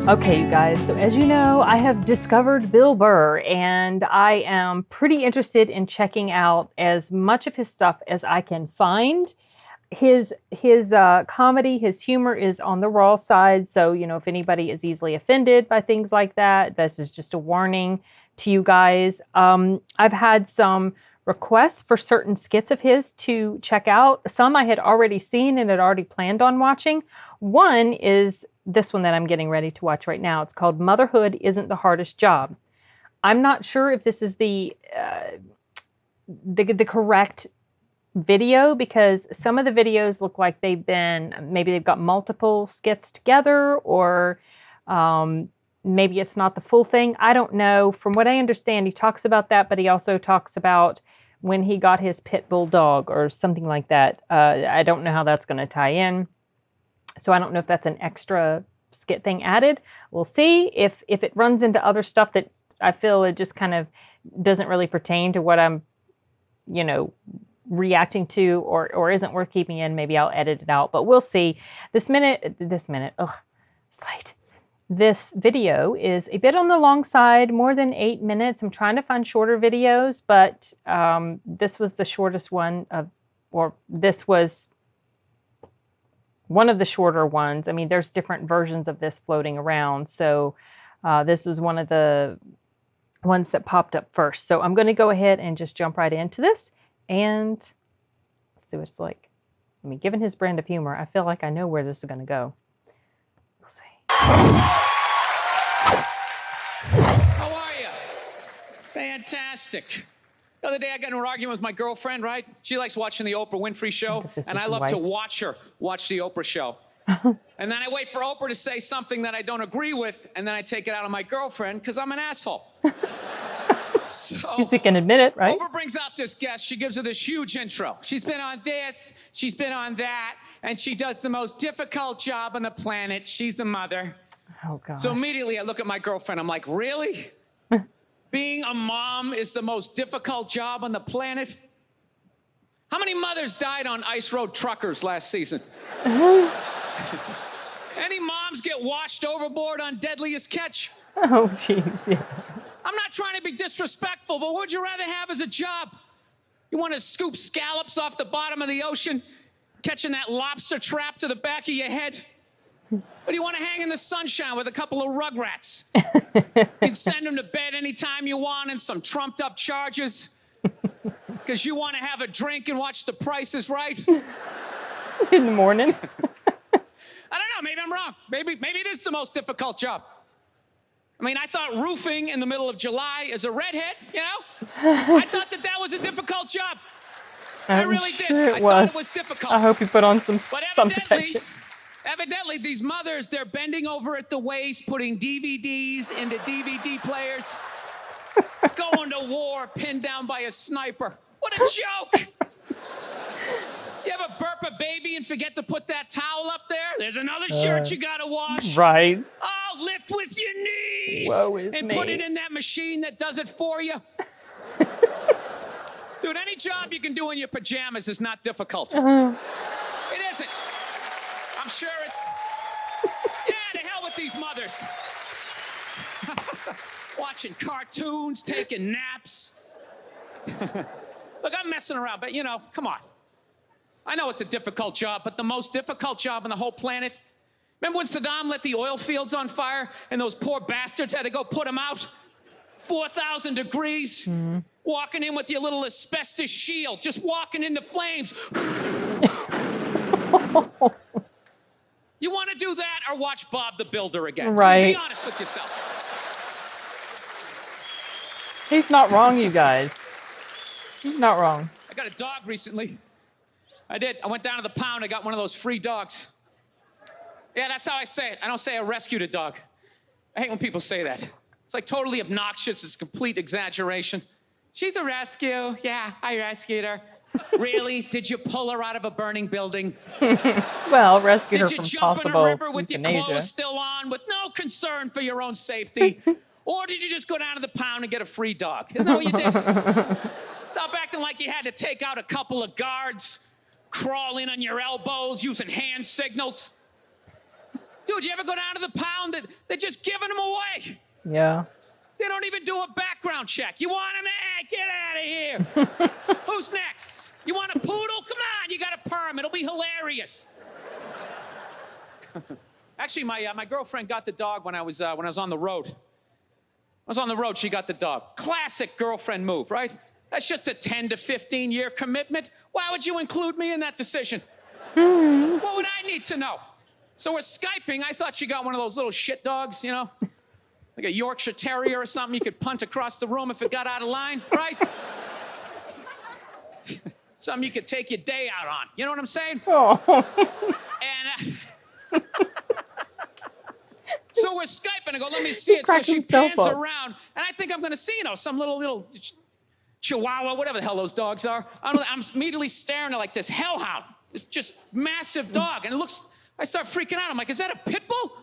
Okay, you guys, so as you know, I have discovered Bill Burr, and I am pretty interested in checking out as much of his stuff as I can find. His comedy, his humor is on the raw side, so if anybody is easily offended by things like that, this is just a warning to you guys. I've had some requests for certain skits of his to check out. Some I had already seen and had already planned on watching. One is this one that I'm getting ready to watch right now. It's called Motherhood Isn't the Hardest Job. I'm not sure if this is the correct video, because some of the videos look like maybe they've got multiple skits together, or maybe it's not the full thing. I don't know. From what I understand, he talks about that, but he also talks about when he got his pit bull dog or something like that. I don't know how that's going to tie in. So I don't know if that's an extra skit thing added. We'll see if it runs into other stuff that I feel it just kind of doesn't really pertain to what I'm, reacting to, or isn't worth keeping in. Maybe I'll edit it out, but we'll see. This minute, it's late. This video is a bit on the long side, more than 8 minutes. I'm trying to find shorter videos, but this was the shortest one this was one of the shorter ones. I mean, there's different versions of this floating around. So this was one of the ones that popped up first. So I'm going to go ahead and just jump right into this and let's see what it's like. I mean, given his brand of humor, I feel like I know where this is going to go. We'll see. How are you? Fantastic. The other day I got in an argument with my girlfriend, right? She likes watching the Oprah Winfrey show, and I love to watch her watch the Oprah show. And then I wait for Oprah to say something that I don't agree with, and then I take it out on my girlfriend because I'm an asshole. So you can admit it, right? Oprah brings out this guest. She gives her this huge intro. She's been on this, she's been on that, and she does the most difficult job on the planet. She's a mother. Oh, God. So immediately I look at my girlfriend. I'm like, really? Being a mom is the most difficult job on the planet? How many mothers died on ice road truckers last season? Any moms get washed overboard on Deadliest Catch? Oh, jeez. Yeah. I'm not trying to be disrespectful, but what would you rather have as a job? You want to scoop scallops off the bottom of the ocean, catching that lobster trap to the back of your head? Or do you want to hang in the sunshine with a couple of rugrats? You'd send them to bed anytime you want and some trumped up charges because you want to have a drink and watch The Price is Right? In the morning. I don't know. Maybe I'm wrong. Maybe it is the most difficult job. I mean, I thought roofing in the middle of July as a redhead, I thought that was a difficult job. I really did. Sure I thought it was difficult. I hope you put on some protection. Evidently, these mothers, they're bending over at the waist, putting DVDs into DVD players, going to war, pinned down by a sniper. What a joke! You ever burp a baby and forget to put that towel up there? There's another shirt you gotta wash. Right. Oh, lift with your knees. Woe is and me. Put it in that machine that does it for you. Dude, any job you can do in your pajamas is not difficult. It isn't. I'm sure it's... Yeah, to hell with these mothers. Watching cartoons, taking naps. Look, I'm messing around, but come on. I know it's a difficult job, but the most difficult job on the whole planet. Remember when Saddam lit the oil fields on fire and those poor bastards had to go put them out? 4,000 degrees, walking in with your little asbestos shield, just walking into flames. You want to do that or watch Bob the Builder again? Right. I mean, be honest with yourself. He's not wrong, you guys. He's not wrong. I got a dog recently. I did. I went down to the pound. I got one of those free dogs. Yeah, that's how I say it. I don't say I rescued a dog. I hate when people say that. It's like totally obnoxious. It's complete exaggeration. She's a rescue. Yeah, I rescued her. Really? Did you pull her out of a burning building? Well, rescued her from possible euthanasia. Did you jump in a river with your clothes still on with no concern for your own safety? Or did you just go down to the pound and get a free dog? Isn't that what you did? Stop acting like you had to take out a couple of guards, crawl in on your elbows using hand signals. Dude, you ever go down to the pound? They're just giving them away. Yeah. They don't even do a background check. You want them? Get out of here. Who's next? You want a poodle? Come on, you got a perm. It'll be hilarious. Actually, my girlfriend got the dog when I was on the road. I was on the road, she got the dog. Classic girlfriend move, right? That's just a 10 to 15 year commitment. Why would you include me in that decision? What would I need to know? So we're Skyping. I thought she got one of those little shit dogs, you know? Like a Yorkshire Terrier or something you could punt across the room if it got out of line, right? Something you could take your day out on. You know what I'm saying? Oh. And so we're Skyping. I go, let me see it. So she himself pans up. around. And I think I'm going to see, some little chihuahua, whatever the hell those dogs are. I'm immediately staring at like this hellhound. This just massive dog. And I start freaking out. I'm like, is that a pit bull?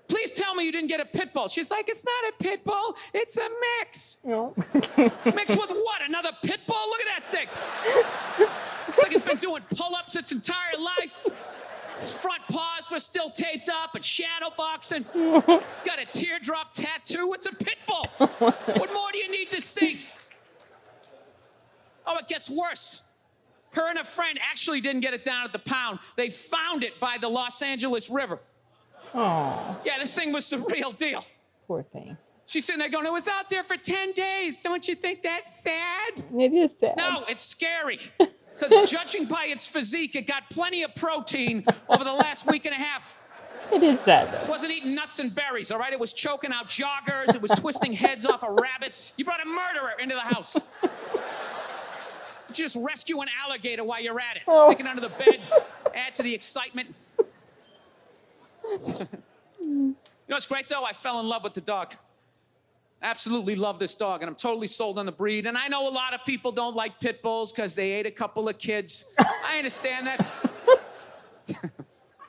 Please tell me you didn't get a pit bull. She's like, it's not a pit bull. It's a mix. No. Mix with what? Another pit bull? Look at that thing. Looks like it's been doing pull-ups its entire life. Its front paws were still taped up and shadow boxing. It's got a teardrop tattoo. It's a pit bull. What more do you need to see? Oh, it gets worse. Her and a friend actually didn't get it down at the pound. They found it by the Los Angeles River. Oh. Yeah, this thing was the real deal. Poor thing. She's sitting there going, it was out there for 10 days. Don't you think that's sad? It is sad. No, it's scary. Because judging by its physique, it got plenty of protein over the last week and a half. It is sad, It though. wasn't eating nuts and berries, all right? It was choking out joggers. It was twisting heads off of rabbits. You brought a murderer into the house. You just rescue an alligator while you're at it. Stick it under the bed. Add to the excitement. You know what's great, though? I fell in love with the dog. Absolutely love this dog, and I'm totally sold on the breed. And I know a lot of people don't like pit bulls because they ate a couple of kids. I understand that.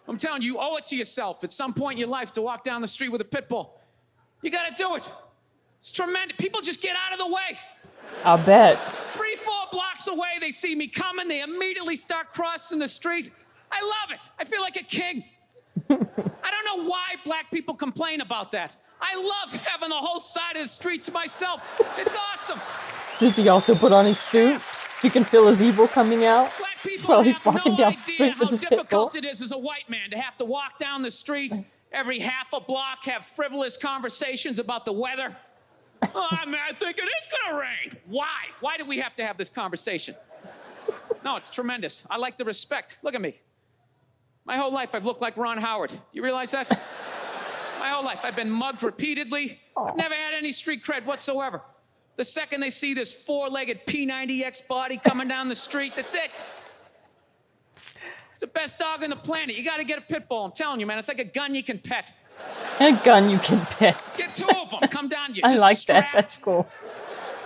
I'm telling you, you owe it to yourself at some point in your life to walk down the street with a pit bull. You got to do it. It's tremendous. People just get out of the way. I'll bet. 3-4 blocks away, they see me coming. They immediately start crossing the street. I love it. I feel like a king. I don't know why black people complain about that. I love having the whole side of the street to myself. It's awesome. Does he also put on his suit? You can feel his evil coming out Black people while he's have walking no down the idea street how with his pit bull. difficult it is as a white man to have to walk down the street every half a block, have frivolous conversations about the weather. Oh, I think it is going to rain. Why? Why do we have to have this conversation? No, it's tremendous. I like the respect. Look at me. My whole life, I've looked like Ron Howard. You realize that? My whole life, I've been mugged repeatedly. I've never had any street cred whatsoever. The second they see this four-legged P90X body coming down the street, that's it. It's the best dog on the planet. You got to get a pit bull. I'm telling you, man. It's like a gun you can pet. A gun you can pet. Get 2 of them. Come down. You I just like strapped. that. That's cool.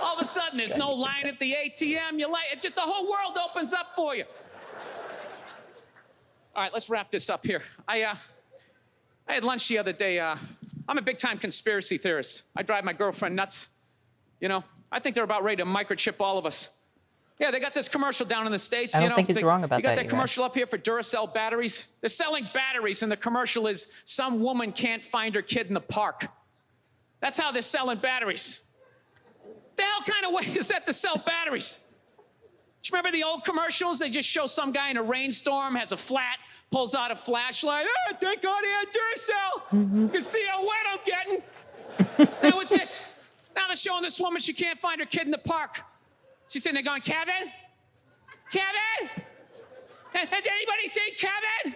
All of a sudden, there's no line at the ATM. It's just the whole world opens up for you. All right, let's wrap this up here. I had lunch the other day. I'm a big-time conspiracy theorist. I drive my girlfriend nuts. You know, I think they're about ready to microchip all of us. Yeah, they got this commercial down in the States. I don't think it's wrong about You got that, that commercial up here for Duracell batteries? They're selling batteries, and the commercial is some woman can't find her kid in the park. That's how they're selling batteries. The hell kind of way is that to sell batteries? Do you remember the old commercials? They just show some guy in a rainstorm, has a flat, pulls out a flashlight. Oh, thank God he had Duracell. You can see how wet I'm getting. That was it. Now they're showing this woman, she can't find her kid in the park. She's sitting there going, Kevin? Kevin? Has anybody seen Kevin?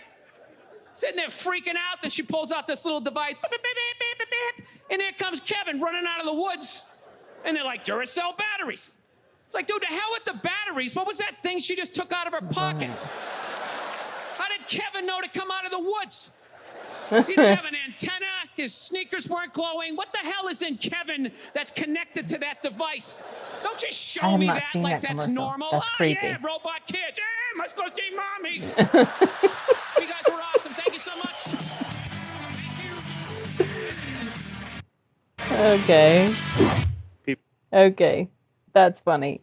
Sitting there freaking out. Then she pulls out this little device. Beep, beep, beep, beep, beep, beep. And here comes Kevin running out of the woods. And they're like, Duracell batteries. It's like, dude, the hell with the batteries. What was that thing she just took out of her pocket? How did Kevin know to come out of the woods? He didn't have an antenna. His sneakers weren't glowing. What the hell is in Kevin that's connected to that device? Don't just show me that like that's normal. That's creepy. Yeah, robot kids. Yeah, let's go see mommy. You guys were awesome. Thank you so much. Thank you. Okay. Okay. That's funny.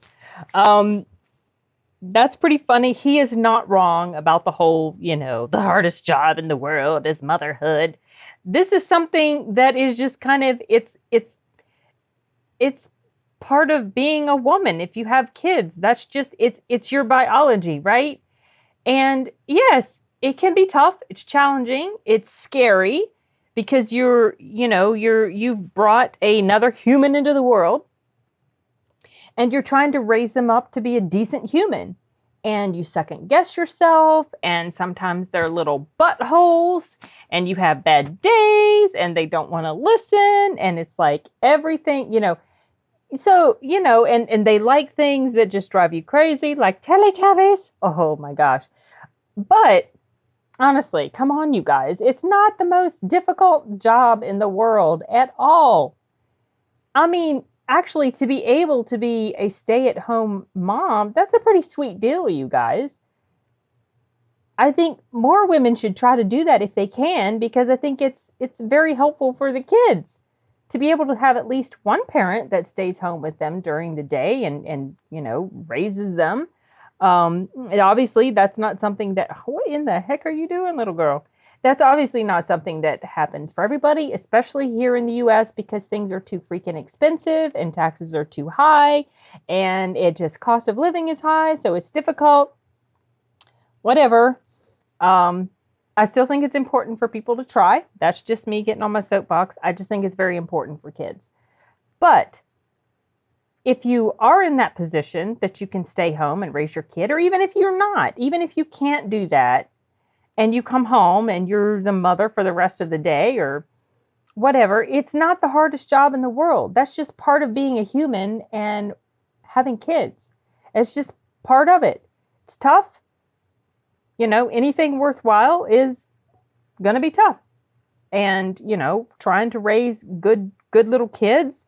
That's pretty funny. He is not wrong about the whole, the hardest job in the world is motherhood. This is something that is just kind of it's part of being a woman. If you have kids, that's just it's your biology, right? And yes, it can be tough. It's challenging. It's scary because you've brought another human into the world and you're trying to raise them up to be a decent human. And you second guess yourself, and sometimes they're little buttholes, and you have bad days, and they don't want to listen, and it's like everything, So, and they like things that just drive you crazy, like Teletubbies. Oh my gosh. But honestly, come on, you guys. It's not the most difficult job in the world at all. I mean, actually, to be able to be a stay-at-home mom, that's a pretty sweet deal, you guys. I think more women should try to do that if they can, because I think it's very helpful for the kids to be able to have at least one parent that stays home with them during the day and raises them. Obviously, that's not something that, what in the heck are you doing, little girl? That's obviously not something that happens for everybody, especially here in the US, because things are too freaking expensive and taxes are too high and cost of living is high. So it's difficult, whatever. I still think it's important for people to try. That's just me getting on my soapbox. I just think it's very important for kids. But if you are in that position that you can stay home and raise your kid, or even if you're not, even if you can't do that, and you come home and you're the mother for the rest of the day or whatever, it's not the hardest job in the world. That's just part of being a human and having kids. It's just part of it. It's tough. Anything worthwhile is going to be tough. And, trying to raise good little kids,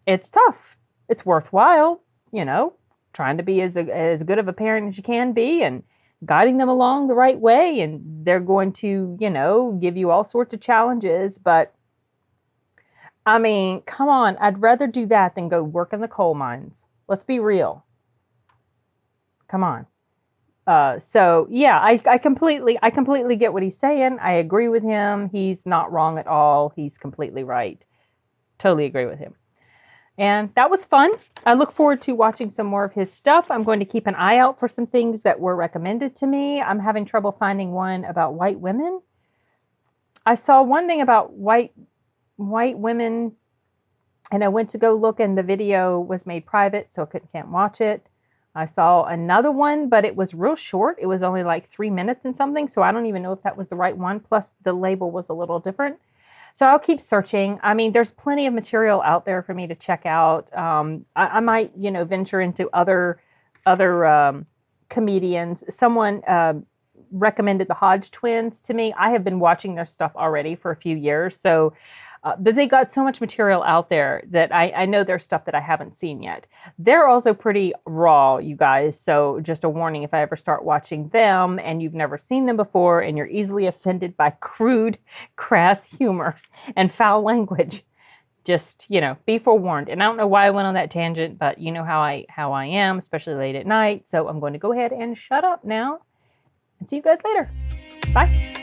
it's tough. It's worthwhile, trying to be as good of a parent as you can be and guiding them along the right way. And they're going to, give you all sorts of challenges. But I mean, come on, I'd rather do that than go work in the coal mines. Let's be real. Come on. So yeah, I completely get what he's saying. I agree with him. He's not wrong at all. He's completely right. Totally agree with him. And that was fun. I look forward to watching some more of his stuff. I'm going to keep an eye out for some things that were recommended to me. I'm having trouble finding one about white women. I saw one thing about white women, and I went to go look, and the video was made private, so I can't watch it. I saw another one, but it was real short. It was only like 3 minutes and something, so I don't even know if that was the right one. Plus, the label was a little different. So I'll keep searching. I mean, there's plenty of material out there for me to check out. I might, venture into other comedians. Someone recommended the Hodge twins to me. I have been watching their stuff already for a few years. So but they got so much material out there that I know there's stuff that I haven't seen yet. They're also pretty raw, you guys. So just a warning, if I ever start watching them and you've never seen them before and you're easily offended by crude, crass humor and foul language, just, be forewarned. And I don't know why I went on that tangent, but you know how I am, especially late at night. So I'm going to go ahead and shut up now and see you guys later. Bye.